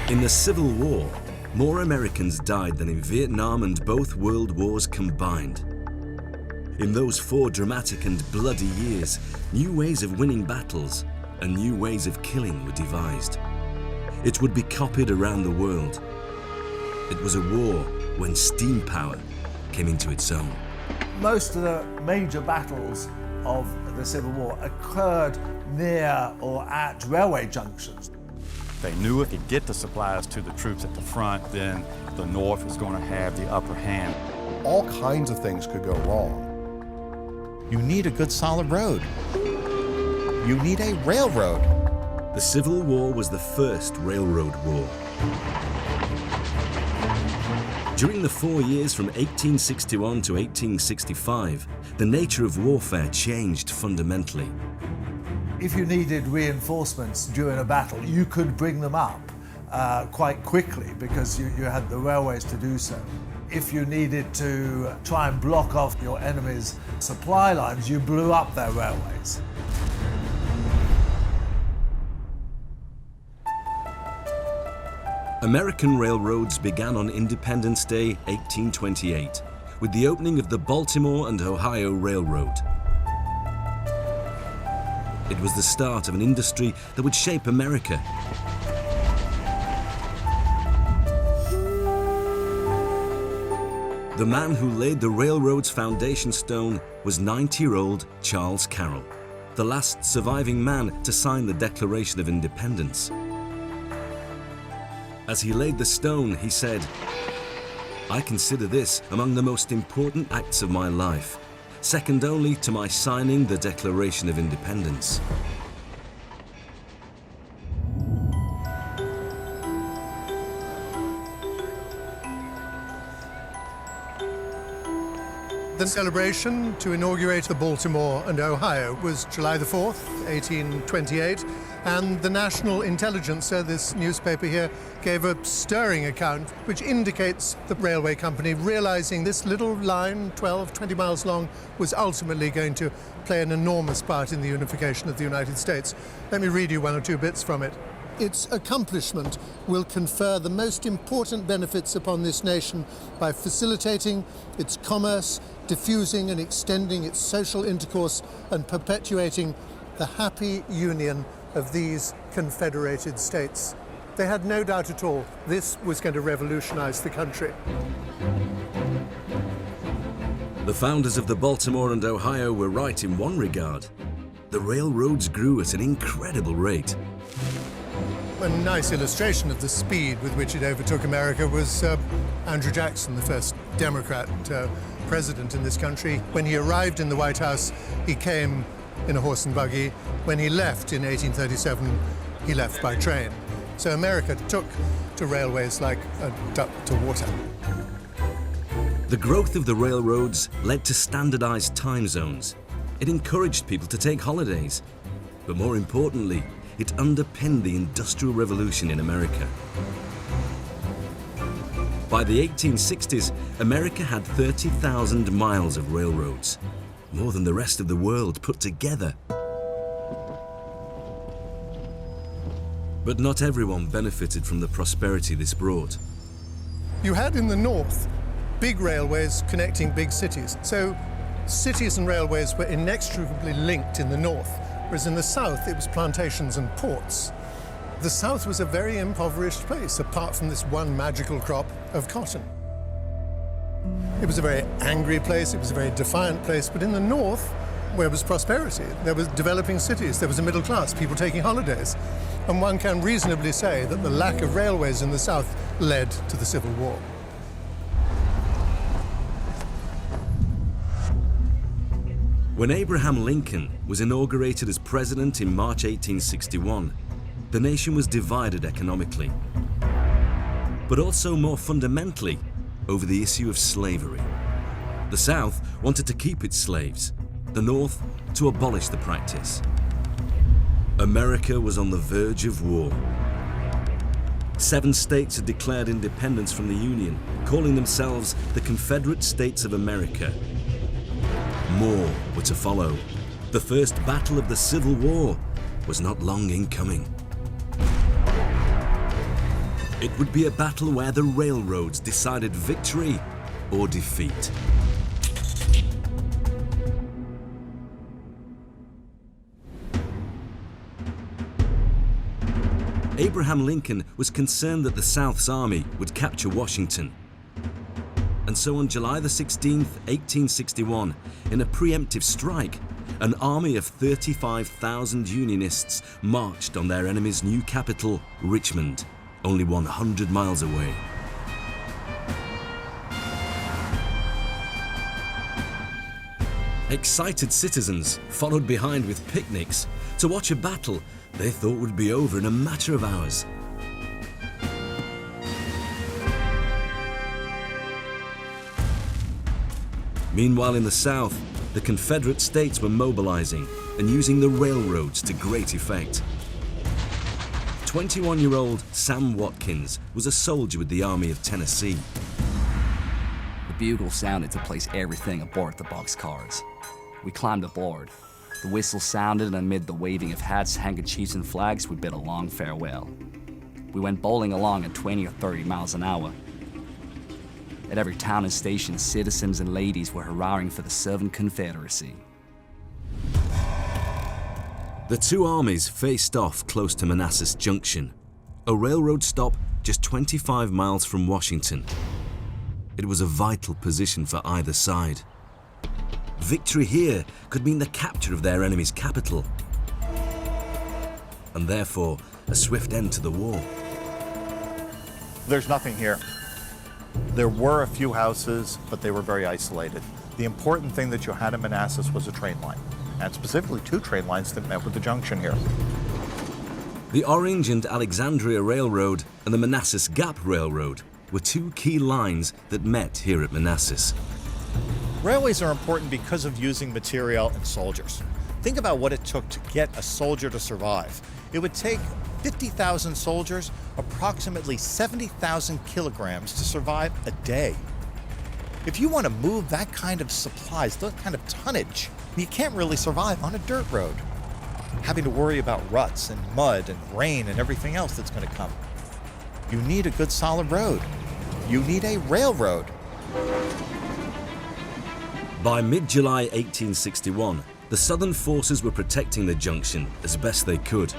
In the Civil War, more Americans died than in Vietnam and both world wars combined. In those 4 dramatic and bloody years, new ways of winning battles and new ways of killing were devised. It would be copied around the world. It was a war when steam power came into its own. Most of the major battles of the Civil War occurred near or at railway junctions. They knew if they could get the supplies to the troops at the front, then the North was going to have the upper hand. All kinds of things could go wrong. You need a good solid road. You need a railroad. The Civil War was the first railroad war. During the 4 years from 1861 to 1865, the nature of warfare changed fundamentally. If you needed reinforcements during a battle, you could bring them up quite quickly because you had the railways to do so. If you needed to try and block off your enemy's supply lines, you blew up their railways. American railroads began on Independence Day, 1828, with the opening of the Baltimore and Ohio Railroad. It was the start of an industry that would shape America. The man who laid the railroad's foundation stone was 90-year-old Charles Carroll, the last surviving man to sign the Declaration of Independence. As he laid the stone, he said, "I consider this among the most important acts of my life, second only to my signing the Declaration of Independence." The celebration to inaugurate the Baltimore and Ohio was July the 4th, 1828, and the National Intelligencer, this newspaper here, gave a stirring account which indicates the railway company realizing this little line, 12, 20 miles long, was ultimately going to play an enormous part in the unification of the United States. Let me read you 1 or 2 bits from it. Its accomplishment will confer the most important benefits upon this nation by facilitating its commerce, diffusing and extending its social intercourse, and perpetuating the happy union of these confederated states. They had no doubt at all this was going to revolutionize the country. The founders of the Baltimore and Ohio were right in one regard. The railroads grew at an incredible rate. A nice illustration of the speed with which it overtook America was Andrew Jackson, the first Democrat president in this country. When he arrived in the White House, he came in a horse and buggy. When he left in 1837, he left by train. So America took to railways like a duck to water. The growth of the railroads led to standardized time zones. It encouraged people to take holidays. But more importantly, it underpinned the Industrial Revolution in America. By the 1860s, America had 30,000 miles of railroads, more than the rest of the world put together. But not everyone benefited from the prosperity this brought. You had in the north big railways connecting big cities. So cities and railways were inextricably linked in the north, whereas in the south it was plantations and ports. The south was a very impoverished place, apart from this one magical crop of cotton. It was a very angry place, it was a very defiant place, but in the north, where was prosperity? There was developing cities, there was a middle class, people taking holidays. And one can reasonably say that the lack of railways in the south led to the Civil War. When Abraham Lincoln was inaugurated as president in March 1861, the nation was divided economically, but also more fundamentally over the issue of slavery. The South wanted to keep its slaves, the North to abolish the practice. America was on the verge of war. 7 states had declared independence from the Union, calling themselves the Confederate States of America. More were to follow. The first battle of the Civil War was not long in coming. It would be a battle where the railroads decided victory or defeat. Abraham Lincoln was concerned that the South's army would capture Washington. And so on July the 16th, 1861, in a preemptive strike, an army of 35,000 Unionists marched on their enemy's new capital, Richmond, only 100 miles away. Excited citizens followed behind with picnics to watch a battle they thought would be over in a matter of hours. Meanwhile, in the South, the Confederate states were mobilizing and using the railroads to great effect. 21-year-old Sam Watkins was a soldier with the Army of Tennessee. The bugle sounded to place everything aboard the boxcars. We climbed aboard. The whistle sounded, and amid the waving of hats, handkerchiefs, and flags, we bid a long farewell. We went bowling along at 20 or 30 miles an hour. At every town and station, citizens and ladies were hurrahing for the Southern Confederacy. The two armies faced off close to Manassas Junction, a railroad stop just 25 miles from Washington. It was a vital position for either side. Victory here could mean the capture of their enemy's capital, and therefore a swift end to the war. There's nothing here. There were a few houses, but they were very isolated. The important thing that you had in Manassas was a train line, and specifically two train lines that met with the junction here. The Orange and Alexandria Railroad and the Manassas Gap Railroad were two key lines that met here at Manassas. Railways are important because of using material and soldiers. Think about what it took to get a soldier to survive. It would take 50,000 soldiers, approximately 70,000 kilograms to survive a day. If you want to move that kind of supplies, that kind of tonnage, you can't really survive on a dirt road. Having to worry about ruts and mud and rain and everything else that's going to come. You need a good solid road. You need a railroad. By mid-July 1861, the Southern forces were protecting the junction as best they could.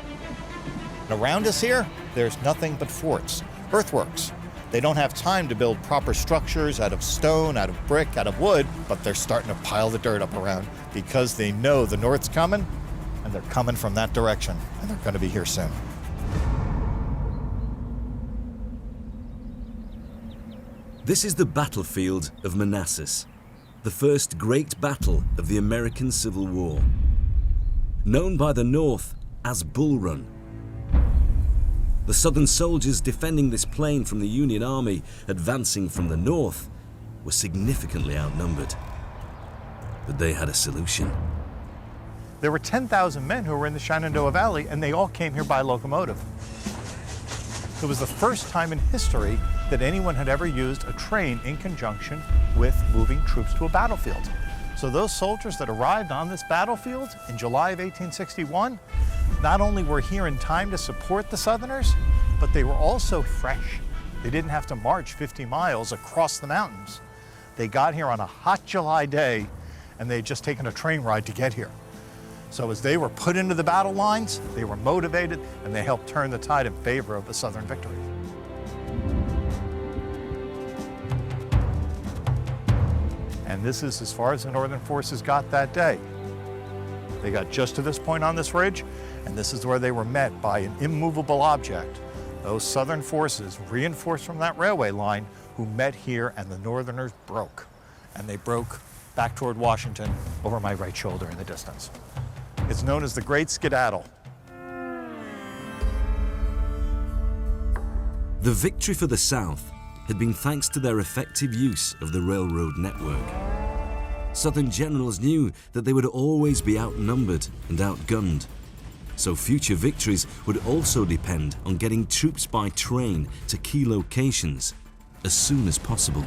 And around us here, there's nothing but forts, earthworks. They don't have time to build proper structures out of stone, out of brick, out of wood, but they're starting to pile the dirt up around because they know the North's coming, and they're coming from that direction, and they're going to be here soon. This is the battlefield of Manassas, the first great battle of the American Civil War. Known by the North as Bull Run. The Southern soldiers defending this plain from the Union Army advancing from the north were significantly outnumbered. But they had a solution. There were 10,000 men who were in the Shenandoah Valley, and they all came here by locomotive. It was the first time in history that anyone had ever used a train in conjunction with moving troops to a battlefield. So those soldiers that arrived on this battlefield in July of 1861 not only were here in time to support the Southerners, but they were also fresh. They didn't have to march 50 miles across the mountains. They got here on a hot July day, and they had just taken a train ride to get here. So as they were put into the battle lines, they were motivated, and they helped turn the tide in favor of a Southern victory. And this is as far as the Northern forces got that day. They got just to this point on this ridge, and this is where they were met by an immovable object. Those Southern forces, reinforced from that railway line, who met here, and the Northerners broke. And they broke back toward Washington over my right shoulder in the distance. It's known as the Great Skedaddle. The victory for the South had been thanks to their effective use of the railroad network. Southern generals knew that they would always be outnumbered and outgunned, so future victories would also depend on getting troops by train to key locations as soon as possible.